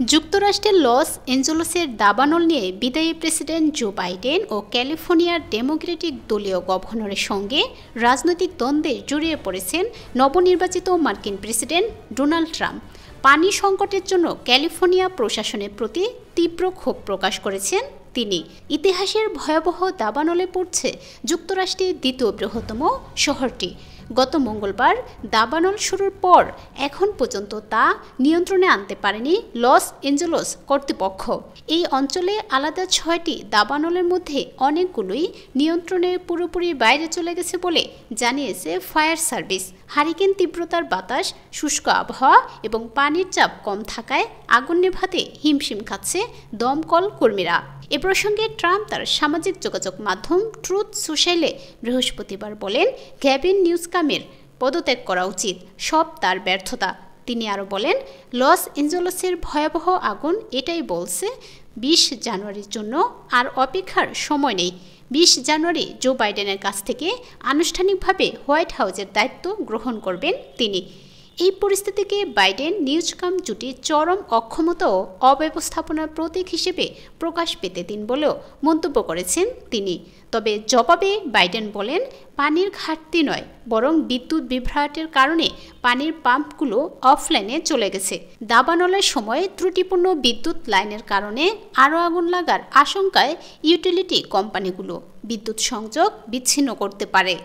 যুক্তরাষ্ট্রের লস এঞ্জেলসের দাবানল নিয়ে বিদায়ী প্রেসিডেন্ট জো বাইডেন ও ক্যালিফোর্নিয়ার ডেমোক্রেটিক দলীয় গভর্নরের সঙ্গে রাজনৈতিক দ্বন্দ্বে জড়িয়ে পড়েছেন নবনির্বাচিত মার্কিন প্রেসিডেন্ট ডোনাল্ড ট্রাম্প। পানি সংকটের জন্য ক্যালিফোর্নিয়া প্রশাসনের প্রতি তীব্র ক্ষোভ প্রকাশ করেছেন তিনি। ইতিহাসের ভয়াবহ দাবানলে পড়ছে যুক্তরাষ্ট্রের দ্বিতীয় বৃহত্তম শহরটি। গত মঙ্গলবার দাবানল শুরুর পর এখন পর্যন্ত তা নিয়ন্ত্রণে আনতে পারেনি লস এঞ্জেলস কর্তৃপক্ষ। এই অঞ্চলে আলাদা 6টি দাবানলের মধ্যে অনেকগুলোই নিয়ন্ত্রণের পুরোপুরি বাইরে চলে গেছে বলে জানিয়েছে ফায়ার সার্ভিস। হারিকেন তীব্রতার বাতাস, শুষ্ক আবহাওয়া এবং পানির চাপ কম থাকায় আগুন নেভাতে হিমশিম খাচ্ছে দমকল কর্মীরা। এ প্রসঙ্গে ট্রাম্প তার সামাজিক যোগাযোগ মাধ্যম ট্রুথ সোশ্যালে বৃহস্পতিবার বলেন, গ্যাভিন নিউজকামের পদত্যাগ করা উচিত, সব তার ব্যর্থতা। তিনি আরও বলেন, লস এঞ্জেলসের ভয়াবহ আগুন এটাই বলছে 20 জানুয়ারির জন্য আর অপেক্ষার সময় নেই। 20 জানুয়ারি জো বাইডেনের কাছ থেকে আনুষ্ঠানিকভাবে হোয়াইট হাউসের দায়িত্ব গ্রহণ করবেন তিনি। এই পরিস্থিতিকে বাইডেন নিউজকাম জুটির চরম অক্ষমতা ও অব্যবস্থাপনার প্রতীক হিসেবে প্রকাশ পেতে দিন বলেও মন্তব্য করেছেন তিনি। তবে জবাবে বাইডেন বলেন, পানির ঘাটতি নয়, বরং বিদ্যুৎ বিভ্রাটের কারণে পানির পাম্পগুলো অফলাইনে চলে গেছে। দাবানলের সময় ত্রুটিপূর্ণ বিদ্যুৎ লাইনের কারণে আরও আগুন লাগার আশঙ্কায় ইউটিলিটি কোম্পানিগুলো বিদ্যুৎ সংযোগ বিচ্ছিন্ন করতে পারে।